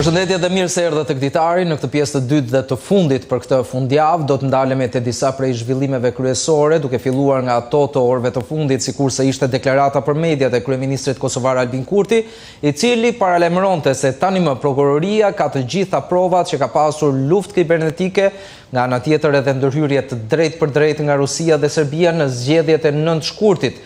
Përshëndetje dhe mirë se erdhët të këtitari. Në këtë pjesë të dytë dhe të fundit për këtë fundjavë do të ndalemi te disa prej zhvillimeve kryesore, duke filluar nga ato të orëve të fundit, sikurse ishte deklarata për mediat e kryeministrit kosovar Albin Kurti, i cili paralajmëronte se tani më prokuroria ka të gjitha provat që ka pasur luftë kibernetike, nga ana tjetër edhe ndërhyrje të drejtë për drejtë nga Rusia dhe Serbia në zgjedhjet e 9 shkurtit.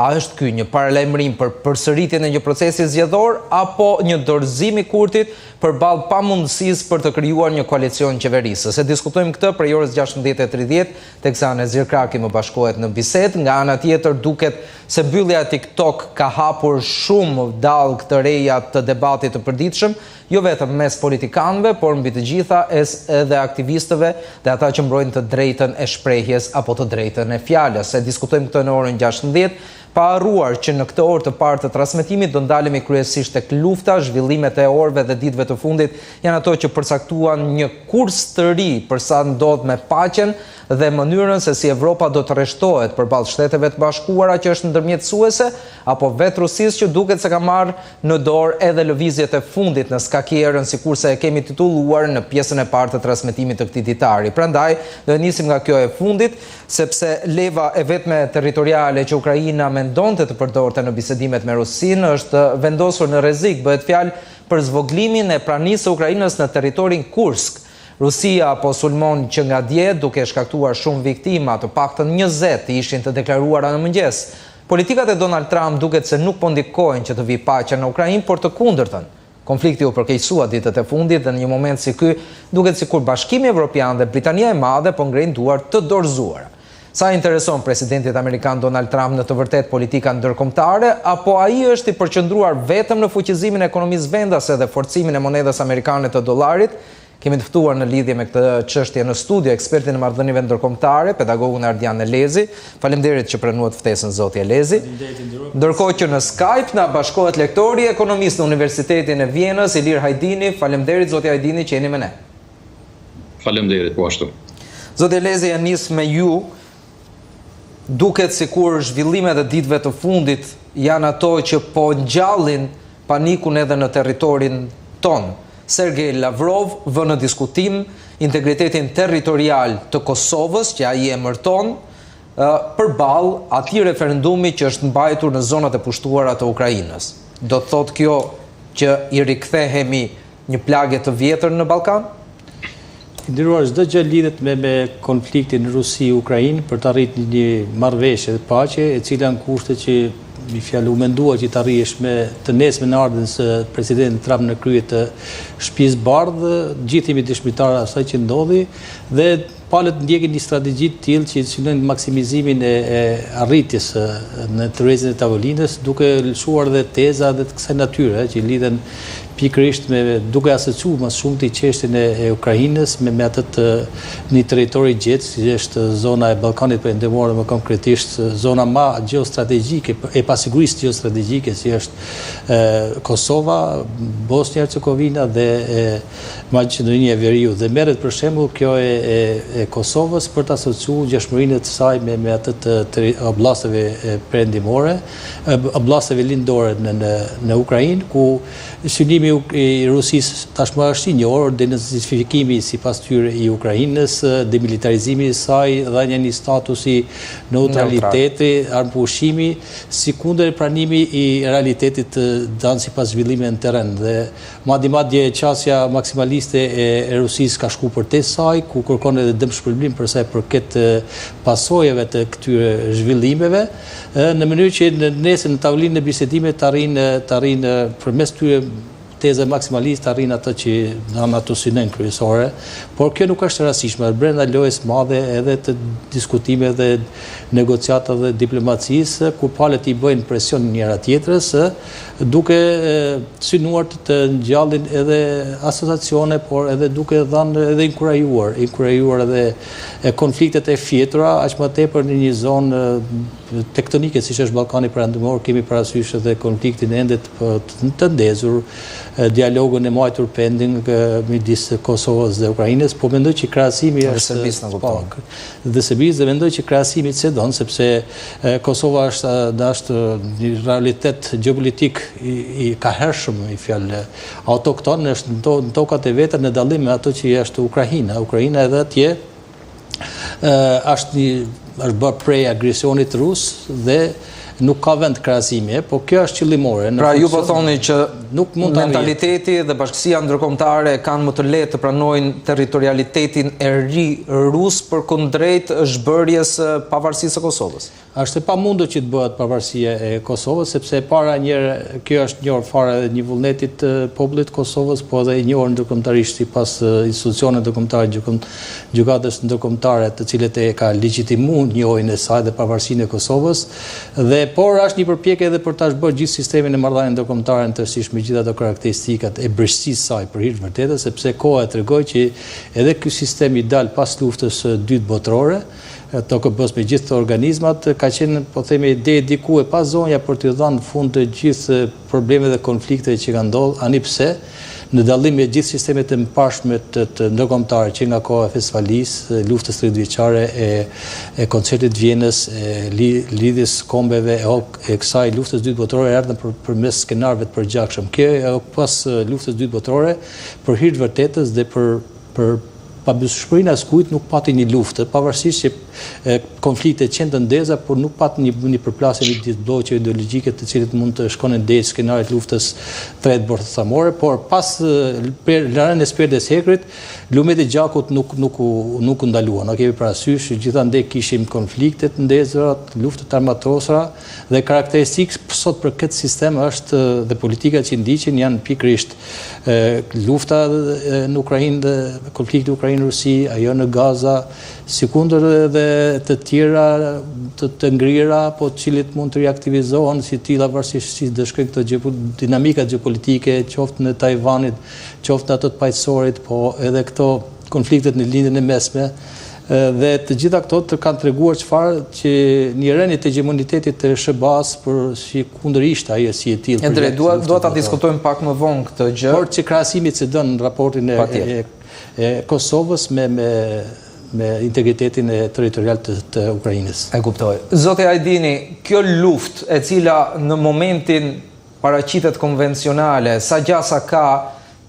A është ky një paralajmërim për përsëritjen e një procesi zgjedhor apo një dorëzim i Kurtit përballë pamundësisë për të krijuar një koalicion qeverisë? Se diskutojmë këtë prej orës 16:30, teksa Nezir Kraki më bashkohet në bisedë. Nga ana tjetër duket se mbyllja e TikTok ka hapur shumë dallë këtë reja të debatit të përditshëm, jo vetëm mes politikanëve, por mbi të gjitha edhe aktivistëve dhe ata që mbrojnë të drejtën e shprehjes apo të drejtën e fjalës. Se diskutojmë këtë në orën 16, pa harruar që në këtë orë të parë të transmetimit do ndalemi kryesisht tek lufta, zhvillimet e orëve dhe ditëve të fundit janë ato që përcaktuan një kurs të ri për sa ndodh me paqen dhe mënyrën se si Evropa do të rreshtohet përballë Shteteve të Bashkuara që është ndërmjetësuese, apo vetë Rusisë që duket se ka marrë në dorë edhe lëvizjet e fundit në skakierën, sikurse e kemi titulluar në pjesën e parë të transmetimit të këtij ditari. Prandaj do të nisim nga kjo e fundit, sepse leva e vetme territoriale që Ukraina mendonte të përdorte në bisedimet me Rusinë është vendosur në rrezik. Bëhet fjalë për zvoglimin e pranisë së Ukrainës në territorin Kursk. Rusia po sulmon që nga dje, duke shkaktuar shumë viktima, të paktën 20 ishin të deklaruara në mëngjes. Politikat e Donald Trump duket se nuk po ndikojnë që të vi paqja në Ukrainë, por të kundërtën. Konflikti u përkeqësua ditët e fundit dhe në një moment si ky, duket sikur Bashkimi Evropian dhe Britania e Madhe po ngrenë duar të dorëzuara. Sa intereson presidentit amerikan Donald Trump në të vërtet politika ndërkombëtare, apo ai është i përqendruar vetëm në fuqizimin e ekonomisë vendase dhe forcimin e monedhës amerikane të dollarit? Kemi të ftuar në lidhje me këtë çështje në studio ekspertin e marrëdhënieve ndërkombëtare, pedagogun Ardian Elezi. Faleminderit që pranuat ftesën zoti Elezi. Ndërkohë që në Skype na bashkohet lektori ekonomist në Universitetin e Vienës, Ilir Hajdini. Faleminderit zoti Hajdini që jeni me ne. Faleminderit po ashtu. Zoti Elezi, ja nis me ju. Duket sikur zhvillimet e ditëve të fundit janë ato që po ngjallin panikun edhe në territorin ton. Sergej Lavrov vë në diskutim integritetin territorial të Kosovës, që ai e emërton, përballë atij referendumi që është mbajtur në zonat e pushtuara të Ukrainës. Do të thotë kjo që i rikthehemi një plagë të vjetër në Ballkan? Nderuar, çdo gjë lidhet me konfliktin Rusi-Ukrainë për të arritur një marrëveshje të paqe, e cila në kushte që mi fjalë u mendua që të arrihesh me të nesme në ardhen se presidenti Trump në krye të Shtëpisë Bardhë, gjithë jemi dëshmitarë asaj që ndodhi dhe palët ndjekin një strategji të tillë që synojnë maksimizimin e arritjes në tërheqjen e tavolinës, duke lëshuar dhe teza dhe të kësaj natyre që lidhen pikërisht me duke asociuar më shumë të çështjen e Ukrainës me atë të një territori gjetë, si është zona e Ballkanit Perëndimor, më konkretisht zona më gjeostrategjike e pasigurisë gjeostrategjike si është Kosova, Bosnia-Hercegovina dhe Maqedonia e Veriut. Dhe merret për shembull kjo e Kosovës për të asociuar ngjashmërinë të saj me atë të oblasteve perëndimore, oblasteve lindore në Ukrainë, ku synimi i Rusisë tashmë është i njohur, denazifikimi sipas tyre i Ukrainës, demilitarizimi i saj, dhënia një statusi neutraliteti, armëpushimi, sikundër pranimi i realitetit dhënë sipas zhvillimeve në terren. Dhe madje qasja maksimaliste e Rusisë ka shkuar përtes saj, ku kërkon edhe dëmshpërblim për sa i përket pasojave të këtyre zhvillimeve, në mënyrë që nesër në tavolinë e bisedimit të arrijnë përmes këtyre teza maksimaliste arrin atë që janë ato synën kryesore, por kjo nuk është e rastishme. Brenda lojës madhe edhe të diskutime dhe negociata dhe diplomacisë, ku palët i bëjnë presion njëra tjetrës, duke synuar të ngjallin edhe asociacione, por edhe duke dhënë edhe inkurajuar edhe konfliktet e fjetura, aq më tepër në një zonë tektonike siç është Ballkani Perëndimor. Kemi parasysh edhe konfliktin ende të ndezur dialogun e majtur pending midis Kosovës dhe Ukrainës, po mendoj që krahasimi dhe Serbisë, dhe mendoj që krahasimi cedon, sepse Kosova është një realitet geopolitik i kahershëm, i fjalë autokton, është në tokat e veta në dallim me ato që është Ukraina. Ukraina edhe atje është bërë prej agresionit rus dhe nuk ka vend krahasimi, po kjo është qëllimore. Pra ju po thoni që mentaliteti dhe bashkësia ndërkombëtare kanë më të lehtë të pranojnë territorialitetin e ri rus përkundrejt zhbërjes pavarësisë së Kosovës. Është e pamundur që të bëhet pavarësia e Kosovës, sepse para njëherë kjo është njohur fare edhe një vullnetit të popullit të Kosovës, po edhe i njohur ndërkombëtarisht sipas institucioneve ndërkombëtare, gjykatës ndërkombëtare, të cilët e ka legjitimuar njohjen e saj dhe pavarësinë e Kosovës, dhe por është një përpjekje edhe për ta zhbërë gjithë sistemin e marrëdhënieve ndërkombëtare në tërësisht me gjithë ato karakteristikat e brëqësisë saj për hir të vërtetës, sepse koha tregoi që edhe ky sistem i dal pas luftës së dytë botërore, TKB me gjithë të organizmat, ka qenë, po themi, ide diku e pas zonja për të dhënë fund të gjithë problemeve dhe konflikteve që kanë ndodhur, ani pse në dallim me gjithë sistemet e mëparshme të ndërkombëtare që nga koha e Fesfalis, luftës 30 vjeçare e koncertit Vjenës, lidhjes kombeve e kësaj luftës dytë botërore erdhën përmes skenarëve të përgjakshëm. Kjo pas luftës dytë botërore, për hir të vërtetës dhe për pabesueshmërinë askujt nuk pati një luftë, pavarësisht që konfliktet qenë të ndeza, por nuk pati një përplasje midis bloqeve ideologjike të cilët mund të shkonin deri skenarit luftës tretë botërore, por pas lërën e Sperdes Hekrit, lumet e gjakut nuk u ndaluan. Ne kemi parasysh gjithandej kishim konflikte të ndezura, lufte të armatosura dhe karakteristikë sot për këtë sistem është dhe politika që ndiqen janë pikërisht lufta në Ukrainë dhe konflikti Ukrainë-Rusi, ajo në Gaza, sikundër dhe të tjera të ngrira, po të cilit mund të reaktivizohen si tilla varësisht si dëshkojnë këto dinamikat geopolitike, qoftë në Tajvanit, qoftë në ato të paqësorit, po edhe këto konfliktet në lindjen e mesme. Dhe të gjitha këto të kanë treguar çfarë që një rënje të hegemonitetit të SBA-s për si kundërisht ai si e tillë. Endre, dua ta diskutojmë pak më vonë këtë gjë. Por që krahasimi që dën në raportin e Kosovës me integritetin territorial të Ukrainës. E kuptoj. Zoti Ajdini, kjo luftë e cila në momentin paraqitet konvencionale, sa gjasa ka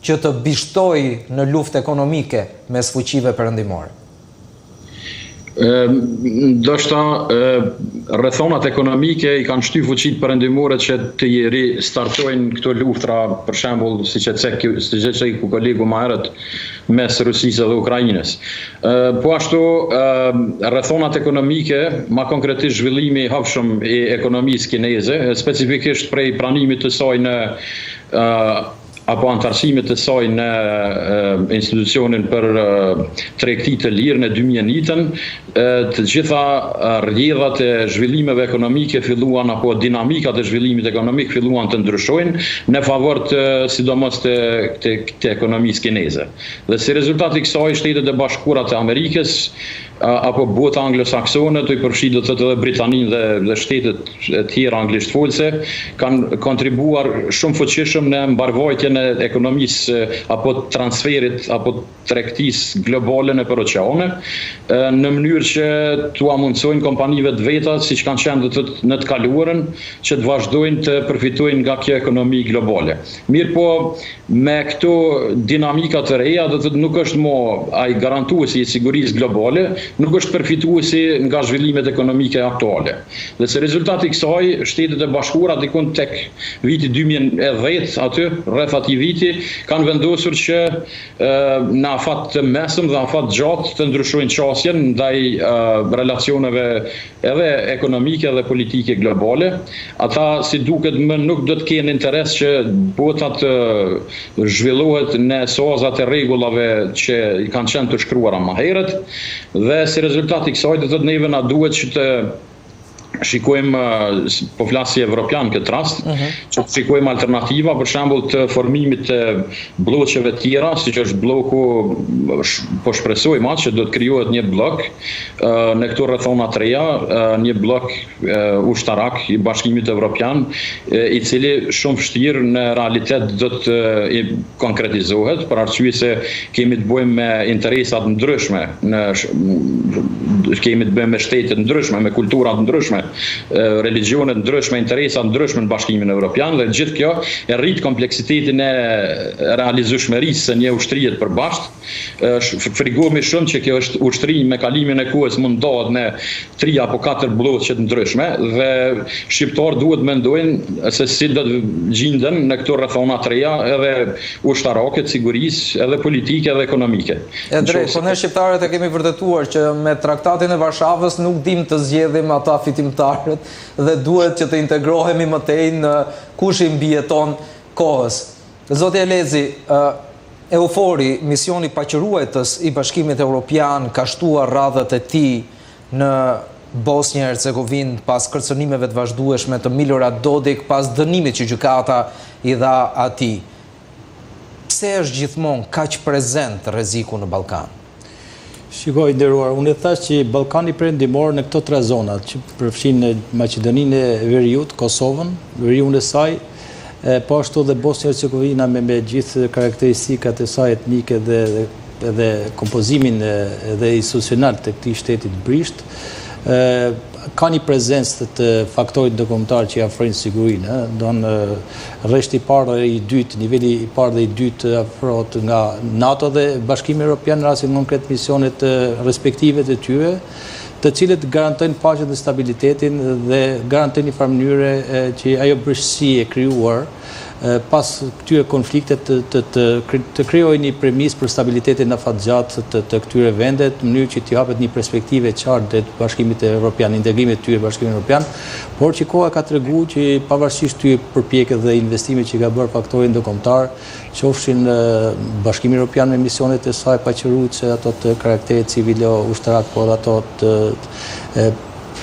që të bishtoj në luftë ekonomike mes fuqive perëndimore? Ndoshta rrethonat ekonomike i kanë shtyr fuqitë perëndimore që të startojnë këto luftra, për shembull, siç e thekë ku kolegu më herët, mes Rusisë dhe Ukrainës. Po ashtu rrethonat ekonomike, ma konkretisht zhvillimi i hapshëm i ekonomisë kineze, specifikisht prej pranimit të saj në apo antarësimit të saj në institucionin për tregti të lirë në 2001-ën, të gjitha rrjedhat e zhvillimeve ekonomike filluan, apo dinamikat e zhvillimit ekonomik filluan të ndryshojnë në favor të sidomos të ekonomisë kineze. Dhe si rezultat i kësaj, Shtetet e Bashkuara të Amerikës apo bota anglosaksone, të i përfshi do të thotë edhe Britaninë dhe shtetet e tjera anglishtfolse, kanë kontribuar shumë fuqishëm në mbarvajtjen e ekonomisë apo transferit apo tregtisë globale nëpër oqeane, në mënyrë që t'u amundsojnë kompanive të veta, siç kanë qenë në të kaluarën, që të vazhdojnë të përfitojnë nga kjo ekonomi globale. Mirë po, me këto dinamika të reja, nuk është mo ai garantuesi i sigurisë globale, nuk është përfituesi nga zhvillimet ekonomike aktuale. Dhe se rezultati i kësaj, Shtetet e Bashkuara diku tek viti 2010, aty rreth atij viti, kanë vendosur që në afat të mesëm dhe afat gjatë të ndryshojnë qasjen ndaj relacioneve edhe ekonomike dhe politike globale. Ata, si duket më, nuk do të kenë interes që bota të zhvillohet në sozat e rregullave që i kanë qenë të shkruara më herët, dhe si rezultat i kësaj do të thotë neve na duhet që të shikojmë, po flasë evropian këtë rast, që shikojmë alternativa, për shembull të formimit të bloqeve tjera, si që është bloku, po shpresojmë atë që do të krijohet një blok në këto rrethona të reja, një blok ushtarak i Bashkimit Evropian, i cili shumë vështirë në realitet do të konkretizohet, për arsye se kemi të bëjmë me interesat ndryshme, kemi të bëjmë me shtetet ndryshme, me kulturat ndryshme, religionet ndryshme, interesat ndryshme në Bashkimin Evropian, dhe gjithë kjo e rrit kompleksitetin e realizueshmërisë së një ushtrie të përbashkët. Frikojmë shumë që kjo ushtri me kalimin e kohës mund ndohet në 3 apo 4 bloqe të ndryshme, dhe shqiptarët duhet mendojnë se si do të gjenden në këto rrethona të reja, edhe ushtarake, sigurisë, edhe politike edhe ekonomike. E drejtë, po ne shqiptarët e kemi vërtetuar që me traktatin e Varshavës nuk dim të zgjedhim ata fitimtarët dhe duhet që të integrohemi më tej në kush i mbijeton kohës. Zoti Elezi, EUFOR-i, misioni paqëruetës i Bashkimit Evropian, ka shtuar radhët e tij në Bosnjë Hercegovinë pas kërcënimeve të vazhdueshme të Milorad Dodik, pas dënimit që gjykata i dha atij. Pse është gjithmonë kaq prezent rreziku në Ballkan? Shikoj, nderuar, unë e thash që Ballkani perëndimor në këto 3 zona, që përfshin Maqedoninë e Veriut, Kosovën, veriun e saj, po ashtu dhe Bosnjë Hercegovina me gjithë karakteristikat e saj etnike dhe kompozimin edhe institucional të këtij shteti të brisht, ka një prezencë të faktorit ndërkombëtar që i afrojnë sigurinë, rreshti i parë dhe i dytë, niveli i parë dhe i dytë afrohet nga NATO dhe Bashkimi Evropian në rastin konkret misionet respektive të tyre, të cilët garantojnë paqen dhe stabilitetin dhe garantojnë një farë mënyre që ajo brishtësi e krijuar pas këtyre konfliktet të krijojë një premis për stabilitetin në afatgjatë të këtyre vendet, në mënyrë që t'i hapet një perspektive qartë të Bashkimit Evropian, integrimit të tyre Bashkimit Evropian, por që koha ka treguar që pavarësisht këtyre përpjekjeve dhe investimeve që ka bërë faktori ndërkombëtar, qofshin Bashkimi Evropian me misionet e saj paqëruese, ato të karakterit civilo-ushtarak, por ato të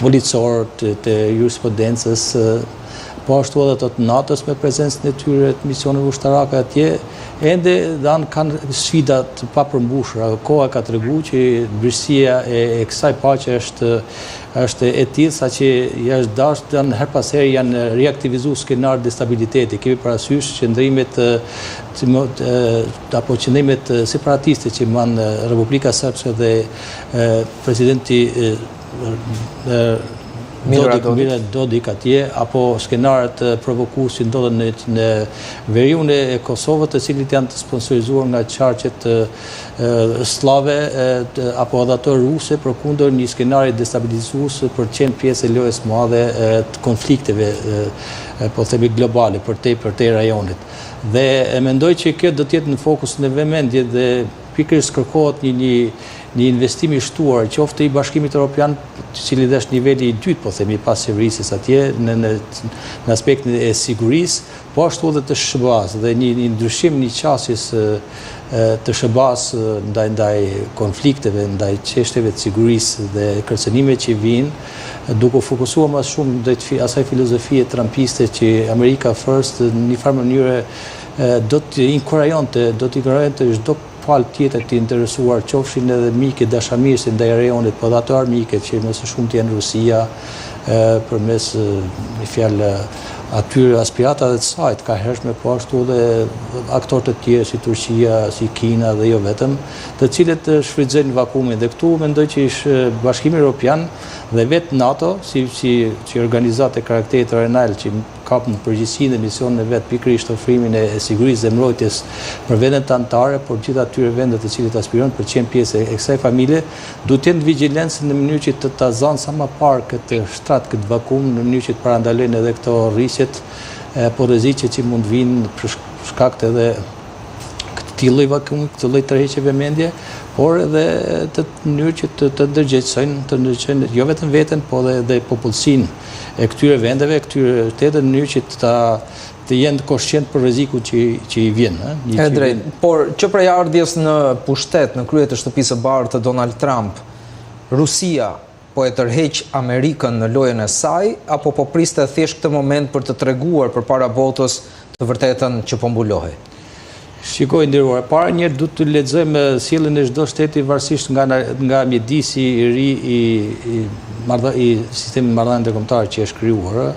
policor, të jurisprudencës, po ashtu edhe të NATO-s me prezencën e tyre të misioneve ushtarake atje, ende kanë sfida të papërmbushura. Koha ka treguar që bristia e kësaj paqe është e tillë saqë jashtë dashur her pas here janë reaktivizuar skenar destabiliteti. Kemi parasysh qëndrimet apo qëndrimet separatiste që kanë Republika Srpske dhe presidenti Milorad Dodik atje, apo skenarët provokues që ndodhen në veriun e Kosovës, të cilët janë të sponsorizuar nga qarqet slave apo edhe ato ruse, përkundër një skenari destabilizues për të qenë pjesë e lojës së madhe të konflikteve, po themi globale për te rajonit. Dhe mendoj që kjo do të jetë në fokusin e vëmendjes dhe pikërisht kërkohet një investim i shtuar, qoftë i Bashkimit Evropian, i cili është niveli i dytë, po themi, pas qeverisjes atje, në aspektin e sigurisë, po ashtu edhe të SHBA-s, dhe një ndryshim, një qasjes të SHBA-s ndaj konflikteve, ndaj çështjeve të sigurisë dhe kërcënimeve që vijnë, duke fokusuar më shumë drejt asaj filozofie trumpiste që America First në një farë mënyrë do të inkurajonte çdo palë tjetër të interesuar, qofshin edhe mike dashamirëse ndaj rajonit, po dhe ato armike që më së shumti janë Rusia, përmes një fjalë atyre aspiratave të saj ka hershme, po ashtu dhe aktorë të tjerë si Turqia, si Kina dhe jo vetëm, të cilët shfrytëzojnë vakumin. Dhe këtu mendoj që Bashkimi Evropian dhe vetë NATO, si organizatë e karakterit renal që kapë në përgjithësinë dhe misionin e vetë pikërisht ofrimin e sigurisë dhe mbrojtjes për vendet anëtare, por gjithë atyre vendet të cilët aspirojnë për të qenë pjesë e kësaj familje, duhet të jenë vigjilencë në mënyrë që të ta zanë sa më parë këtë shtrat, këtë vakum, në mënyrë që të parandalojnë edhe këto rrisjet, po rreziqet që mund vinë për shkak të edhe këtë lloj vakumi, këtë lloj tërheqjeve mendje, por edhe në mënyrë që të ndërgjegjësojnë jo vetëm veten, po edhe popullsinë e këtyre vendeve, këtyre shtete, në mënyrë që të jenë koshqent për rrezikun që i vjen. E drejtë, por që prej ardhjes në pushtet, në krye të shtëpisë së bardhë të Donald Trump, Rusia po e tërheq Amerikën në lojën e saj, apo po priste thjesht këtë moment për të treguar përpara botës të vërtetën që po mbulohej? Shikoj nderuar, para njerë du të lexojmë sjelljen e çdo shteti varësisht nga mjedisi i ri i sistemit marrëdhënie ndërkombëtar që është krijuar.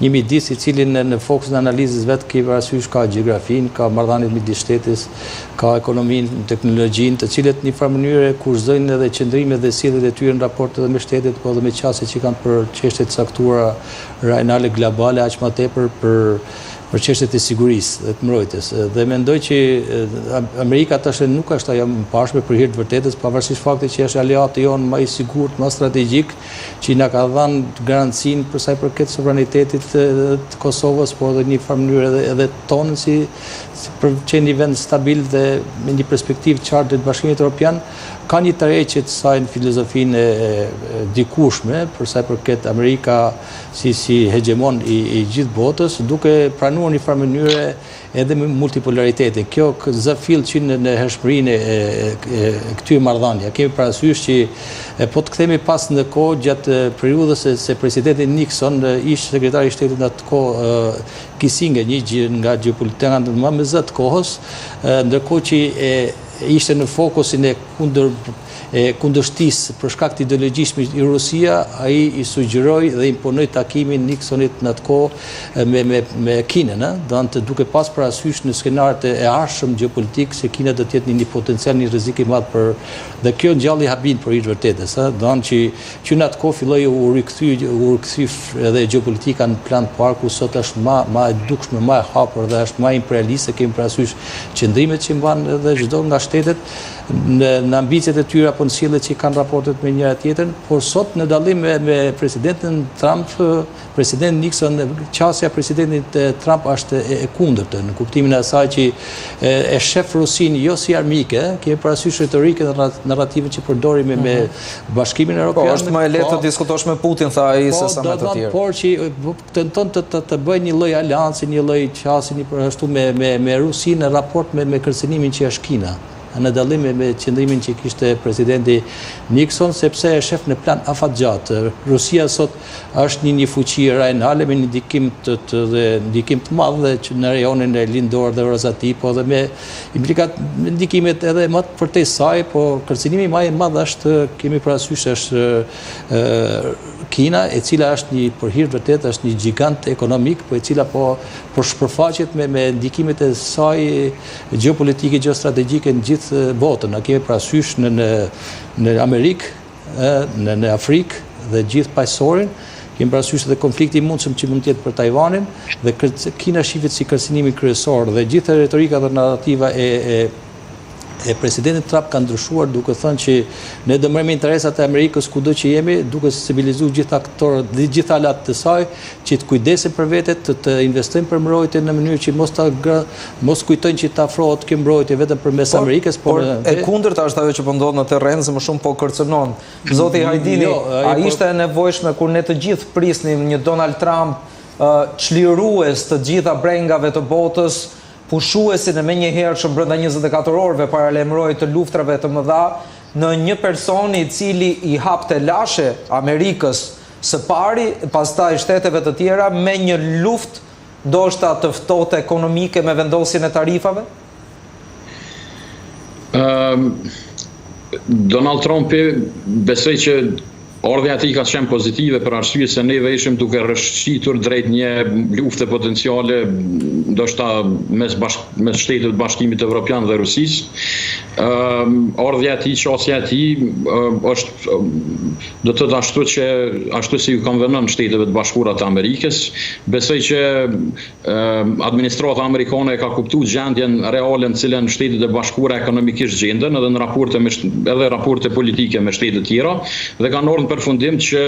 Një mjedis i cili në fokusin e analizës vetë ke parasysh ka gjeografinë, ka marrëdhëniet midis shtetit, ka ekonominë, teknologjinë, të cilët në një farë mënyrë kurrëzojnë edhe qëndrimet dhe sjelljet e tyre në raport edhe me shtetet, po edhe me qasjet që kanë për çështje të caktuara rajonale globale, aq më tepër për çështjet e sigurisë dhe të mbrojtjes. Dhe mendoj që Amerika tash nuk është ajo mbarshme për hir të vërtetës, pavarësisht faktit që është aleati jon më i sigurt, më strategjik, që na ka dhënë garancinë për sa i përket sovranitetit të Kosovës, por edhe në një farë mënyrë edhe tonën si për që një vend stabil dhe me një perspektivë të qartë të Bashkimit Evropian, ka një tërheqje të saj në filozofinë e dikushme, për sa i përket Amerika si hegemon i gjithë botës, duke pranuar një farë mënyre edhe me multipolaritetin. Kjo zë fill që në hershmërinë e këtyre marrëdhënie. Kemi parasysh që po të kthehemi pas në kohë gjatë periudhës se presidenti Nixon ishte sekretari i shtetit në atë kohë Kissinger, një nga gjeopolitikët më me zë të kohës, ndërkohë që ishte në fokusin e kundërshtisë për shkak të ideologjisë i Rusia, ai i sugjeroi dhe imponoi takimin Nixonit në atë kohë me Kinën, duke pas parasysh në skenarët e ardhshëm gjeopolitik se Kina do të jetë një potencial, një rrezik i madh dhe kjo ngjalli habin për hir vërtetës, që në atë kohë filloi u rikthy edhe gjeopolitika në plan të parë, ku sot është më e dukshme, më e hapur dhe është më imperialiste, kemi parasysh qëndrimet që mban edhe çdo nga shtetet në ambicjet e tyre apo në sjelljet që kanë raportet me njëra tjetrën, por sot në dallim me presidentin Trump, president Nixon, qasja presidentit Trump është e kundërtë, në kuptimin e asaj që e shef Rusin jo si armike, kemi parasysh retorikën dhe narrativën që përdori me Bashkimin Evropian. Po, është më e lehtë të diskutosh me Putin, tha ai, se sa me të tjerë. Por që tenton të bëjë një lloj aleanci, një lloj qasje ashtu me Rusin në raport me kërcënimin që është Kina, në dallim me qëndrimin që kishte presidenti Nixon, sepse e shef në plan afatgjatë. Rusia sot është një fuqi rajonale me një ndikim të madh që në rajonin e lindor dhe Eurasiatik, po dhe me ndikimet edhe më të përtej saj, po kërcënimi më i madh është, kemi parasysh, është Kina, e cila është për hir vërtet është një gjigant ekonomik, po e cila po shpërfaqet me ndikimet e saj gjeopolitike, gjeostrategjike në gjithë botën. Ne kemi parasysh në Amerikë, në Afrikë dhe gjithë paqësorin, kemi parasysh edhe konflikti i mundshëm që mund të jetë për Tajvanin, dhe Kina shihet si kërcënimi kryesor, dhe gjithë retorika dhe narrativa e presidentit Trump ka ndryshuar, duke thënë që ne do marrim interesat e Amerikës kudo që jemi, duke sensibilizuar gjithë aktorët dhe gjithë alat të saj që të kujdesen për vetet, të investojnë për mbrojtje në mënyrë që mos kujtojnë që të afrohet kjo mbrojtje vetëm përmes Amerikës, por e kundërta është ajo që po ndodh në terren, se më shumë po kërcënon. Zoti Hajdini, a ishte e nevojshme kur ne të gjithë prisnim një Donald Trump çlirues të gjitha brengave të botës, pushuesin e me njëherë që brenda 24 orëve paralajmëroi të luftrave të mëdha, në një person i cili i hapte lashe Amerikës së pari, pastaj shteteve të tjera, me një luftë ndoshta të ftohtë ekonomike me vendosjen e tarifave? Donald Trump besoj që ardhja e tij ka qenë pozitive për arsye se neve ishim duke rrëshqitur drejt një lufte potenciale ndoshta mes Shtetit të Bashkimit Evropian dhe Rusisë. Ardhja e tij, qasja e tij është do të thotë ashtu si u konvenon Shteteve të Bashkuara të Amerikës. Besoj që administrata amerikane ka kuptuar gjendjen reale në cilën Shtetet e Bashkuara ekonomikisht gjenden, edhe në raporte politike me shtete të tjera, dhe kanë ardhur në përfundim që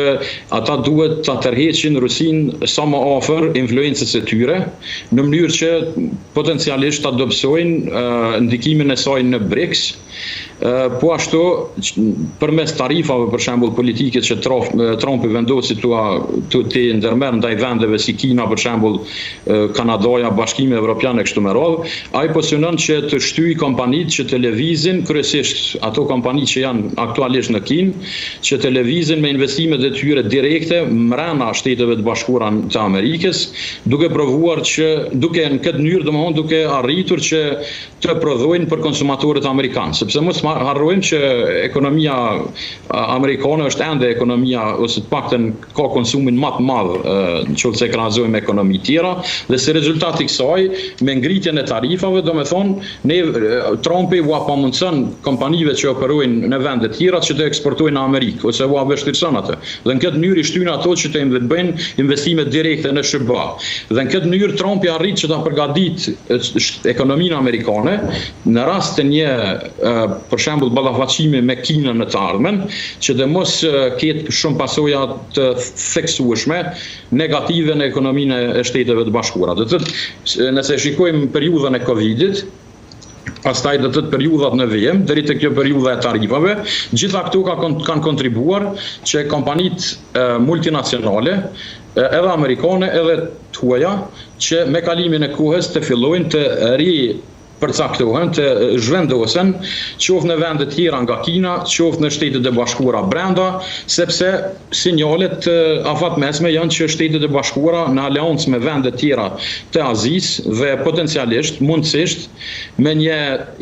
ata duhet ta tërheqin Rusinë sa më afër influencës së tyre, në mënyrë që potencialisht ta dobësojnë ndikimin e saj në BRICS, po ashtu përmes tarifave, për shembull politike që Trumpi vendosi të ndërmerr ndaj vendeve si Kina, për shembull Kanadaja, Bashkimi Evropian e kështu me radhë, ai po synon që të shtyjë kompanitë që të lëvizin, kryesisht ato kompani që janë aktualisht në Kinë, që të lëvizin lëvizjen me investimet e tyre direkte mrena Shteteve të Bashkuara të Amerikës, duke provuar që duke në këtë mënyrë domethënë duke arritur që të prodhojnë për konsumatorët amerikanë, sepse mos harrojmë që ekonomia amerikane është ende ekonomia ose të paktën ka konsumin më të madh nëse krahasojmë me ekonomi tjera, dhe si rezultat i kësaj me ngritjen e tarifave domethënë Trumpi u apamundson kompanive që operojnë në vende të tjera që të eksportojnë në Amerikë ose u vështirëson atë. Dhe në këtë mënyrë i shtyn ato që të bëjnë investime direkte në SBA. Dhe në këtë mënyrë Trumpi arrit që ta përgatit ekonominë amerikane në rast të një për shembull ballafaqimi me Kinën në të ardhmen, që të mos ketë shumë pasoja të theksueshme negative në ekonominë e Shteteve të Bashkuara. Do të thotë, nëse shikojmë periudhën e Covidit, pastaj do të thotë periudhat në vijim, deri te kjo periudha e tarifave, gjitha këto kanë kontribuar që kompanitë multinacionale, edhe amerikane, edhe tuaja, që me kalimin e kohës të fillojnë të përcaktohen, të zhvendosen, qoftë në vende tjera nga Kina, qoftë në Shtetet e Bashkuara brenda, sepse sinjalet afatmesme janë që Shtetet e Bashkuara në aleancë me vende tjera të Azisë dhe potencialisht, mundësisht, me një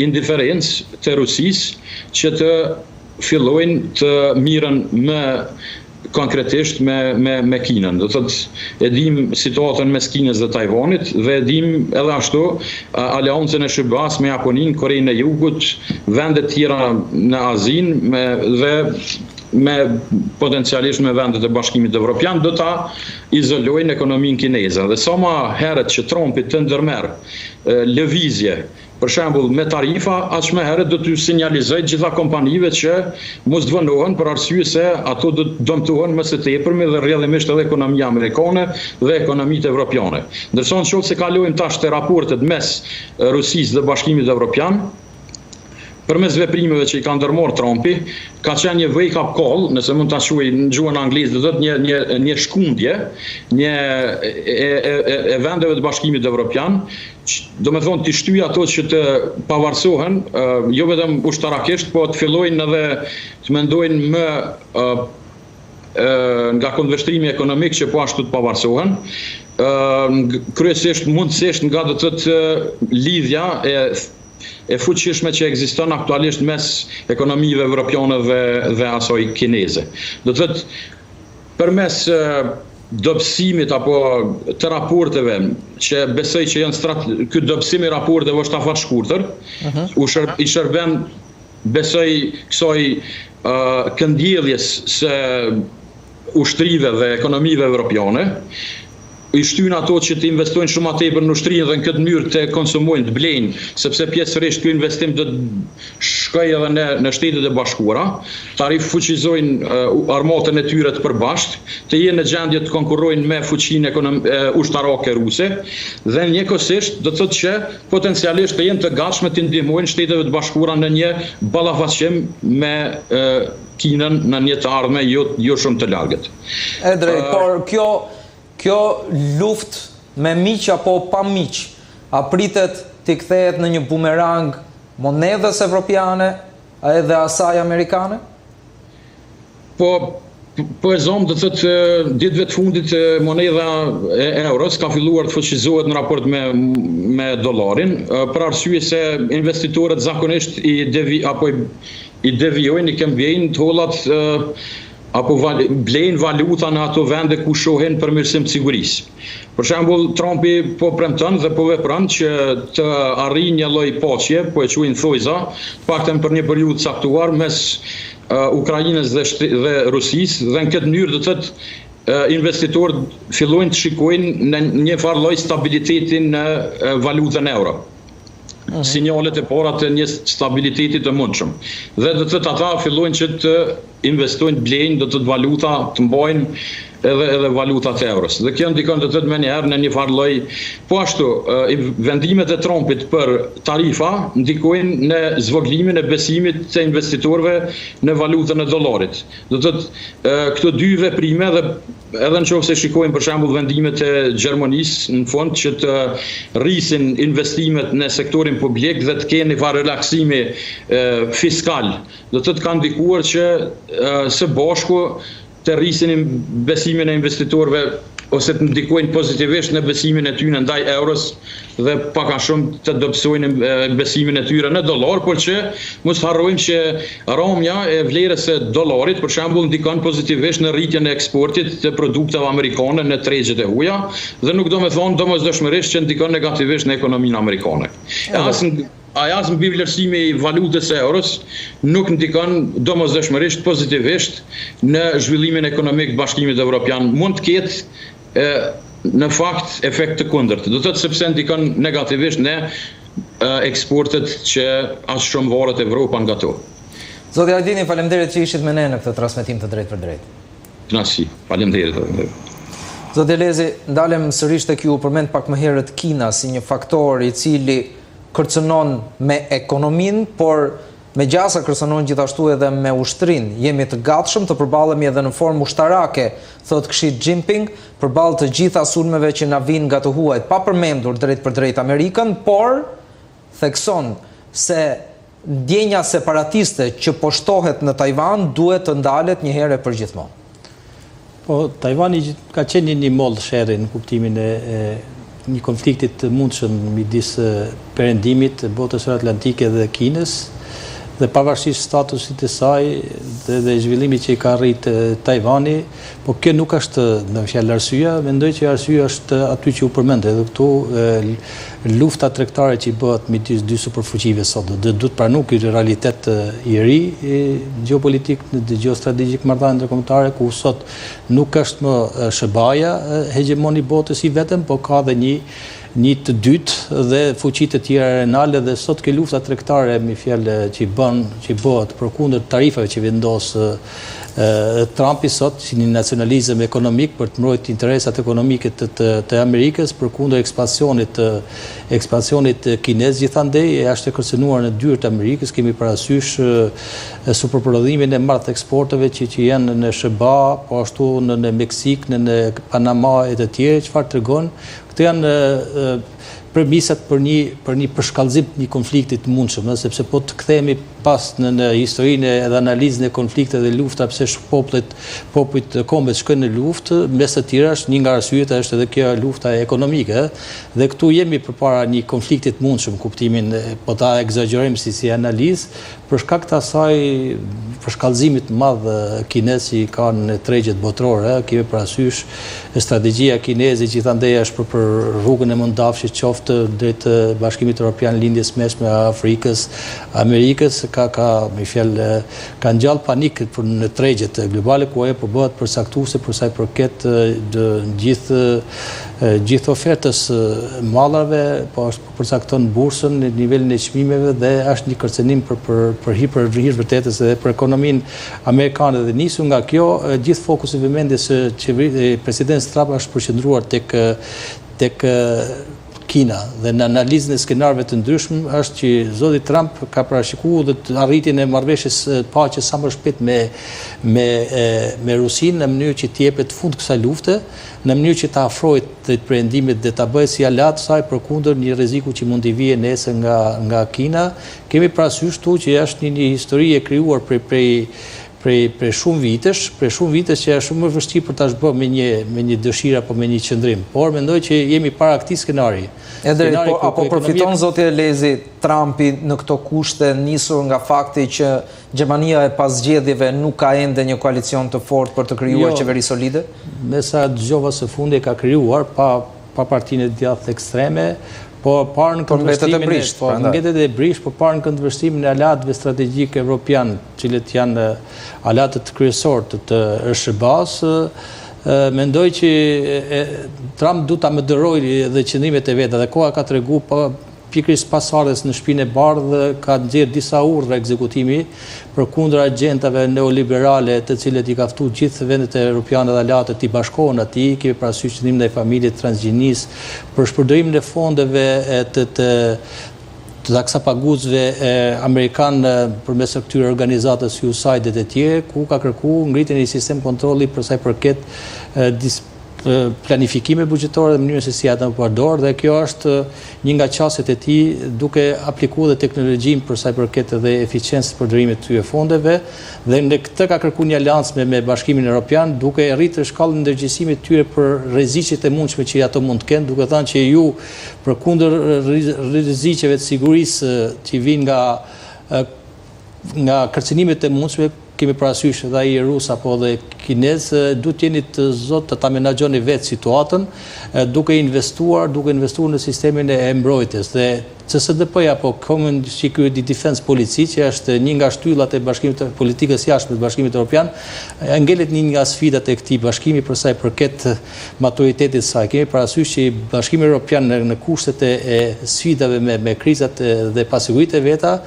indiferencë të Rusisë që të fillojnë të miren më konkretisht me Kinën. Do thotë e dim situatën mes Kinës dhe Tajvanit dhe e dim edhe ashtu aleancën e SBA-s me Japoninë, Korenë e Jugut, vende tjera në Azinë dhe me potencialisht me vendet e Bashkimit Evropian do ta izolojnë ekonominë kineze. Dhe sa më herët që Trumpi të ndërmerr lëvizje për shembull me tarifa, aq më herët do t'ju sinjalizoj gjitha kompanive që mos dënohen për arsye se ato do të dëmtohen më së tepërmi dhe rrjedhimisht edhe ekonomia amerikane dhe ekonomitë evropiane. Ndërsa nëse kalojmë tash te raportet mes Rusisë dhe Bashkimit Evropian, përmes veprimeve që i ka ndërmarrë Trumpi, ka qenë një wake up call, nëse mund ta quaj në gjuhën angleze, do të thotë një shkundje, e vendeve të Bashkimit Evropian, do me thonë të shtyj ato që të pavarësohen, jo vetëm ushtarakisht, po të fillojnë edhe të mendojnë më nga konveshtrimi ekonomik që po ashtu të pavarësohen, kryesisht mundësisht nga do të thotë lidhja e fuqishme që ekziston aktualisht mes ekonomive evropiane dhe asoj kineze. Do të thotë, përmes dobësimit apo të raporteve që besoj që janë ky dobësim i raporteve është afat shkurtër, i shërben besoj kësaj këndjelljes së ushtrive dhe ekonomive evropiane, i shtyn ato që të investojnë shumë më tepër në ushtrinë dhe në këtë mënyrë të konsumojnë, të blejnë, sepse pjesërisht ky investim do të shkojë edhe në Shtetet e Bashkuara, të fuqizojnë armatën e tyre të përbashkët, të jenë në gjendje të konkurrojnë me fuqinë ushtarake ruse, dhe njëkohësisht do të thotë që potencialisht të jenë të gatshme të ndihmojnë Shteteve të Bashkuara në një ballafaqim me Kinën në një të ardhme jo shumë të largët. E drejt, por kjo luft me miq apo pa miq, a pritet të kthehet në një bumerang monedhës evropiane edhe asaj amerikane? Po e zonë, do të thotë ditëve të fundit monedha e euros ka filluar të fuqizohet në raport me dollarin, për arsye se investitorët zakonisht i devijojnë, i këmbjejnë të hollat apo blejnë valuta në ato vende ku shohin përmirësim të sigurisë. Për shembull, Trumpi po premton dhe po vepron që të arrijë një lloj paqe, po e quajnë thojza, paktën për një periudhë të caktuar mes Ukrainës dhe Rusisë, dhe në këtë mënyrë do të thotë investitorët fillojnë të shikojnë në një farë lloj stabilitetin në valutën euro. Sinjalet e para të një stabiliteti të mundshëm. Dhe do të thotë ata fillojnë që të investojnë, blejnë, do të thotë valuta, të mbajnë edhe valutat e euros. Dhe kjo ndikon do të thotë menjëherë në një farë lloj, po ashtu vendimet e Trumpit për tarifa ndikojnë në zvoglimin e besimit të investitorëve në valutën e dollarit. Do të thotë këto dy veprime dhe edhe nëse shikojmë për shembull vendimet e Gjermanisë në fund që të rrisin investimet në sektorin publik dhe të kenë një farë relaksimi fiskal, do të thotë kanë ndikuar që së bashku të rrisin besimin e investitorëve ose të ndikojnë pozitivisht në besimin e tyre ndaj euros dhe pak a shumë të dobësojnë besimin e tyre në dollar, por që mos harrojmë që rrëmja e vlerës së dollarit për shembull ndikon pozitivisht në rritjen e eksportit të produkteve amerikane në tregjet e huaja dhe nuk do të thonë domosdoshmërisht që ndikon negativisht në ekonominë amerikane. As mbi vlerësimi i valutës së euros nuk ndikon domosdoshmërisht pozitivisht në zhvillimin ekonomik të Bashkimit Evropian. Mund të ketë në fakt efekt të kundërt. Do të thotë sepse ndikon negativisht në eksportet që as shumë varet Evropa nga to. Zoti Hajdini, faleminderit që ishit me ne në këtë transmetim të drejtë për drejtë. Kënaqësi. Faleminderit. Zoti Lezi, ndalem sërish tek ju, përmend pak më herët Kina si një faktor i cili kërcënon me ekonominë, por me gjasa kërcënon gjithashtu edhe me ushtrinë. Jemi të gatshëm të përballemi edhe në formë ushtarake, thot Xi Jinping, përballë të gjitha sulmeve që na vijnë nga të huajt, pa përmendur drejt për drejt Amerikën, por thekson se ndjenja separatiste që po shtohet në Tajvan duhet të ndalet një herë për gjithmonë. Po, Tajvani ka qenë një mollë sherri në kuptimin e një konfliktit të mundshëm midis perëndimit, botës atlantike dhe Kinës, dhe pavarësisht statusit të saj dhe zhvillimit që i ka rrit Tajvani, po kjo nuk është në fjalë arsyeja, mendoj që arsyeja është aty që u përmendë, edhe këtu lufta tregtare që i bëhet midis dy superfuqive sot, dhe duhet pranu ky realitet i ri gjeopolitik dhe geostrategjik marrëdhënie ndërkombëtare, ku sot nuk është më SBA-ja hegemoni botës i vetëm, po ka dhe një të dytë dhe fuqitë të tjera renale, dhe sot kjo lufta tregtare me fjalë që bëhet përkundër tarifave që vendos Trumpi sot si një nacionalizëm ekonomik për të mbrojtur interesat ekonomike të Amerikës përkundër ekspansionit kinez, gjithandej është kërcënuar në dyrë të Amerikës. Kemi parasysh superprodhimin e marrë eksporteve që janë në SBA, po ashtu në Meksik, në Panama e të tjerë, çfarë tregon këto janë premisat për një përshkallëzim të një konflikti të mundshëm, sepse po të kthehemi pas në historinë edhe analizën e konflikteve dhe lufta, pse popujt kombet shkojnë në luftë, mes të tjera është një nga arsyet është edhe kjo lufta ekonomike, dhe këtu jemi përpara një konflikti të mundshëm, kuptimin po ta egzagerojmë si analizë, për shkak të asaj përshkallëzimit të madh kinez që ka në tregjet botërore. Kemi parasysh strategjia kineze gjithandej është për rrugën e mundafshit, qoftë drejt Bashkimit Evropian, lindjes mesme Afrikës, Amerikës, ka ngjall panik në tregjet globale, ku ajo po bëhet përcaktuese për sa i përket gjithë ofertës mallrave, po është përcakton bursën në nivelin e çmimeve dhe është një kërcënim për hir vërtetës edhe për ekonominë amerikane, dhe nisur nga kjo gjithë fokusi i vëmendjes së presidentës Trump është përqendruar tek Kina, dhe në analizën e skenarëve të ndryshëm është që zoti Trump ka parashikuar dhe arritjen e marrëveshjes paqes sa më shpejt me Rusinë, në mënyrë që të jepet fund kësaj lufte, në mënyrë që ta afrohet të perëndimit dhe ta bëhet si aleat saj përkundër një rreziku që mund të vijë nesër nga Kina. Kemi parasysh këtu që është një histori e krijuar prej shumë vitesh që është shumë më vështirë për ta zhbërë me një dëshirë apo me një qëndrim. Por mendoj që jemi para këtij skenari. Apo përfiton zoti Lezi Trumpi në këto kushte nisur nga fakti që Gjermania e pas zgjedhjeve nuk ka ende një koalicion të fortë për të krijuar qeveri solide? Me sa dëgjova së fundi ka krijuar pa partinë e djathtë ekstreme, po parë në këndvështrimin e Brisht, po parë në këndvështrimin e aleatëve strategjik evropian, cilët janë aleatët kryesorë të SBA-s, mendoj që Trump du ta mëdërojë dhe qëndrimet e veta, dhe koha ka tregu pikërisht pas ardhes në Shtëpinë e Bardhë ka nxjerrë disa urdhra ekzekutimi përkundër agjentave neoliberale, të cilët i ka ftuar gjithë vendet evropiane dhe aleatët të bashkohen atij. Kemi parasysh qëndrimin ndaj familjes transgjinis për shpërdorimin e fondeve të taksapaguzëve amerikanë përmes këtyre organizatës USAID e tjerë, ku ka kërkuar ngritjen e sistem kontrolli për sa i përket planifikime buxhetore dhe mënyrën se si ata u përdor, dhe kjo është një nga qasjet e tij duke aplikuar dhe teknologjinë për sa i përket edhe eficiencës përdorimit të këtyre fondeve, dhe në këtë ka kërkuar një aleancë me Bashkimin Evropian duke rritur shkallën e ndërgjegjësimit të tyre për rreziqet e mundshme që ato mund të kenë, duke thënë që ju përkundër rreziqeve të sigurisë që vijnë nga kërcënimet e mundshme, kemi parasysh edhe ai rus apo dhe kinez, duhet të jeni të zot të ta menaxhoni vetë situatën, duke investuar në sistemin e mbrojtjes. Dhe CSDP apo Common Security Defense Policy, që është një nga shtyllat e bashkimit politikës jashtme të Bashkimit Evropian, ngelet një nga sfidat e këtij bashkimi për sa i përket maturitetit të saj. Kemi parasysh që Bashkimi Evropian në kushtet e sfidave me krizat dhe pasiguritë e veta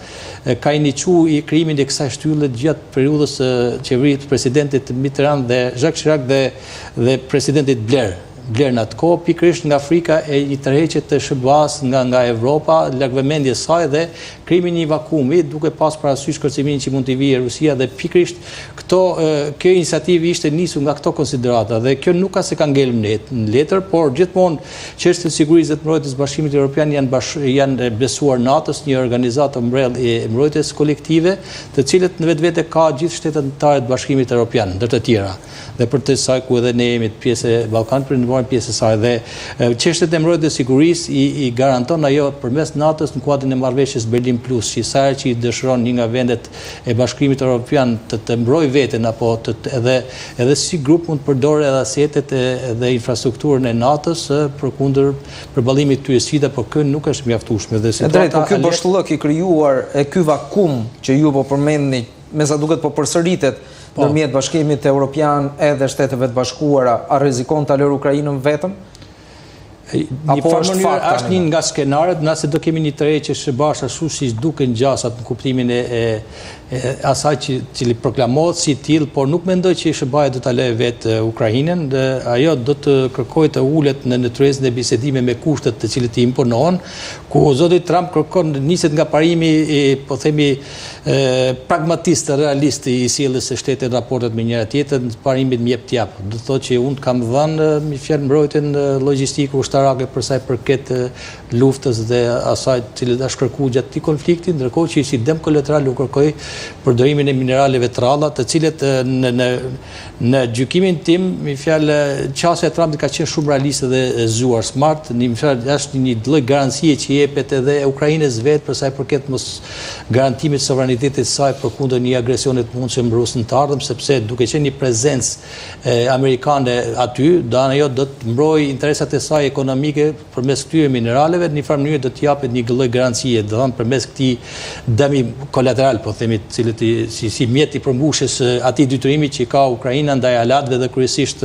ka iniciuar i krijimin e kësaj shtylle gjatë periudhës qeverisë të presidentit Mitterrand dhe Jacques Chirac dhe presidentit Blair në atë kohë, pikërisht nga frika e një tërheqje të SBA-s nga Evropa, largvëmendjes saj dhe krijimi një vakumi, duke pas parasysh kërcënimin që mund të vijë Rusia, dhe pikërisht kjo iniciativë ishte nisur nga këto konsiderata, dhe kjo nuk ka se ka ngelur në letër, por gjithmonë çështjet e sigurisë dhe të mbrojtjes së Bashkimit Evropian janë besuar NATO-s, një organizatë umbrellë e mbrojtjes kolektive, të cilët në vetvete ka gjithë shtetet anëtare të Bashkimit Evropian, ndër të tjera. Dhe për të saj ku edhe ne jemi pjesë e Ballkanit, për pjesë e saj, dhe çështjet e mbrojtjes së sigurisë i garanton ajo përmes NATO-s në kuadrin e marrëveshjes Berlin Plus, që sa herë që i dëshiron një nga vendet e Bashkimit Evropian të mbrojë veten apo edhe si grup mund të përdorë edhe asetet dhe infrastrukturën e NATO-s përkundër përballimit këtyre sfidave, por kjo nuk është mjaftueshme. Dhe situata ky boshllëk i krijuar e ky vakum që ju po përmendni, me sa duket po përsëritet ndërmjet Bashkimit Evropian edhe Shteteve të Bashkuara, a rrezikon ta lërë Ukrainën vetëm? Apo është një nga skenaret, nëse do kemi një tërheqje SBA-s ashtu siç duken gjasat në kuptimin e asaj që proklamohet si tillë, por nuk mendoj që SBA-ja do ta lëjë vetë Ukrainën, dhe ajo do të kërkojë të ulet në natyrën e bisedime me kushtet të cilët i imponohen, ku zoti Trump kërkon niset nga parimi po themi pragmatist, realist i sjelljes së shtetit raportet me njëra tjetrën, parimit më jep t'jap. Do thotë që unë kam dhënë me fjalë mbrojtjen logjistike ushtarake për sa i përket luftës dhe asaj të cilët është kërkuar gjatë këtij konflikti, ndërkohë që si dëm kolateral u kërkoi përdorimin e mineraleve të rralla, të cilët në gjykimin tim, me fjalë qasja e Trumpit ka qenë shumë realiste dhe zgjuar smart, në fjalë është një lloj garancie që jepet edhe Ukrainës vetë për sa i përket mos garantimit të sovranitetit të saj përkundër një agresioni të mundshëm rus në të ardhmen, sepse duke qenë një prezencë amerikane aty, ajo do të mbrojë interesat e saj ekonomike përmes këtyre mineraleve, në një farë mënyrë do të japet një lloj garancie, do të thonë përmes këtij dëmi kolateral, po themi, cilët si mjet i përmbushjes atij detyrimi që ka Ukraina ndaj aleatëve dhe kryesisht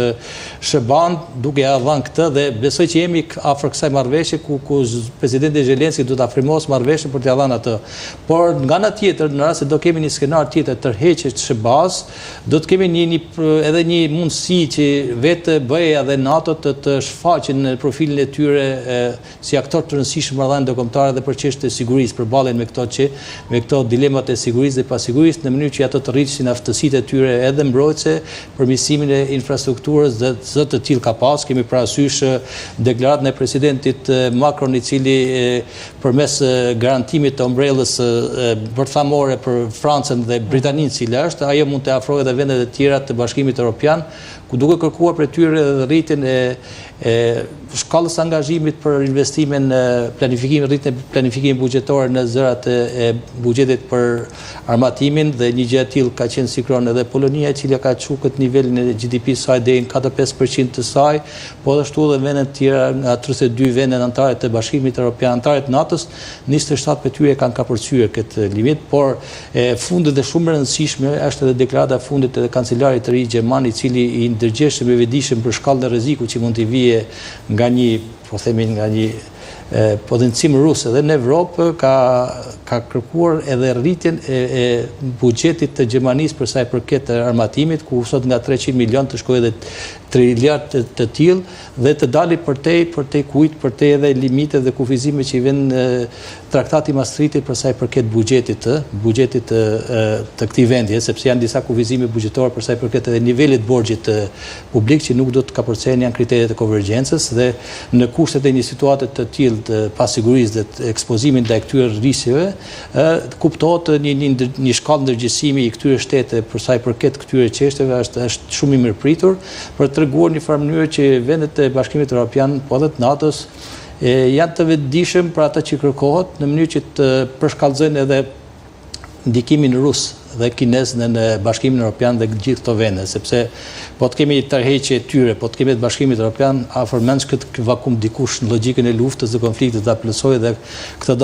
SBA-n, duke ia dhënë këtë, dhe besoj që jemi afër kësaj marrëveshje ku presidenti Zelenski do ta frymos marrëveshjen për t'ia dhënë atë. Por nga ana tjetër, në rast se do kemi një skenar tjetër tërheqjes të SBA-s, do të kemi edhe një mundësi që vetë BE-ja dhe NATO të shfaqen në profilin e tyre si aktor të rëndësishëm marrëdhënie ndërkombëtare dhe për çështjet e sigurisë, përballen me këto dilemat e sigurisë dhe pasigurisë, në mënyrë që ato të rrisin aftësitë e tyre edhe mbrojtëse, përmirësimin e infrastrukturës dhe zë të tillë ka pas. Kemi parasysh deklaratën e presidentit Macron, i cili përmes garantimit të ombrellës bërthamore për Francën dhe Britaninë, cila është, ajo mund të afrojë edhe vendet e tjera të Bashkimit Evropian, ku duke kërkuar për tyre rritjen e shkallës angazhimit për investimin planifikimin buxhetor në zërat e buxhetit për armatimin, dhe një gjë e tillë ka qenë sinkron edhe Polonia, e cila ka çuar këtë nivelin e GDP-së saj deri në 45% të saj, po ashtu edhe vendet tjera nga 32 vendet anëtare të Bashkimit Evropian, anëtare të NATO-s, 27 për tyre kanë kapërcyer këtë limit, por fundet dhe shumë e rëndësishme është edhe deklarata e fundit të kancelarit të ri gjerman, i cili i ndërgjegjshëm e vetëdijshëm për shkallën e rrezikut që mund të vijë nga një, po themi, nga një potencim rus edhe në Evropë ka kërkuar edhe rritjen e buxhetit të Gjermanisë për sa i përket armatimit, ku sot nga 300 milion të shkojë edhe triljard të tillë dhe të dali përtej kujt, përtej edhe limite dhe kufizime që i vjen traktati Maastrichtit për sa i përket buxhetit të këtij vendi, sepse janë disa kufizime buxhetore për sa i përket edhe nivelit borxhit publik që nuk do të kapërcehen, janë kriteret e konvergjencës dhe në kushtet e një situate të tillë të pasigurisë dhe të ekspozimit ndaj këtyre rrisjeve, kuptohet një shkallë ndërgjegjësimi i këtyre shtete për sa i përket këtyre çështjeve është shumë i mirëpritur për treguar një farë mënyrë që vendet e Bashkimit Evropian, po edhe të NATO-s, janë të vetëdijshëm për ata që kërkohet në mënyrë që të përshkallëzojnë edhe ndikimin rus dhe kinez në Bashkimin Evropian dhe gjithë këto vende, sepse po të kemi tërheqje e tyre, po të kemi të Bashkimit Evropian, afër mendsh këtë vakum dikush në logjikën e luftës dhe konfliktit ta plotësojë dhe këtë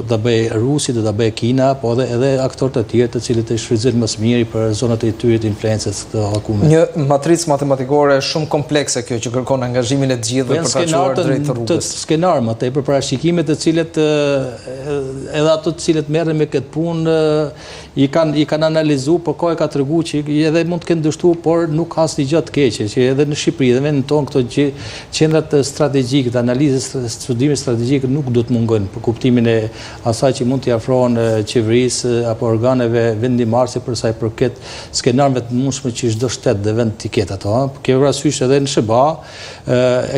ta bëjë Rusi, ta bëjë Kina, po edhe aktorë të tjerë të cilët e shfrytëzojnë më së miri për zonat e tyre të influencës të vakumit. Një matricë matematikore shumë komplekse kjo që kërkon angazhimin e të gjithë për ta çuar drejt rrugës. Skenar më tej për parashikimet të cilët edhe ato të cilët merren me këtë punë i kanë analizuar, por kohë ka treguar që edhe mund të kenë dështuar, por nuk ka asnjë gjë të keqe, që edhe në Shqipëri, edhe në vendin tonë këto qendrat strategjike, të analizës, studimit strategjik nuk do të mungojnë për kuptimin e asaj që mund t'i afrohen qeverisë apo organeve vendimmarrëse për sa i përket skenarëve të mundshme që çdo shtet dhe vend t'i ketë ato. Ke parasysh edhe në SBA,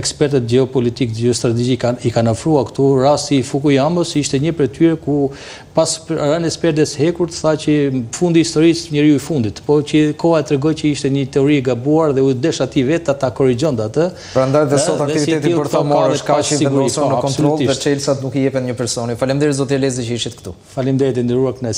ekspertët gjeopolitik, geostrategjik i kanë ofruar këtu rasti i Fukuyamës, ishte një prej tyre ku pas rënies perdes hekur tha që fundi i historisë njeriu i fundit, po që koha tregoi që ishte një teori e gabuar dhe u desh atij vetë ta korrigjonte atë. Prandaj dhe sot aktiviteti bërthamor është kaq i vendosur në kontroll dhe çelësat nuk i jepen një personi. Faleminderit zoti Elezi që ishit këtu. Faleminderit e nderuar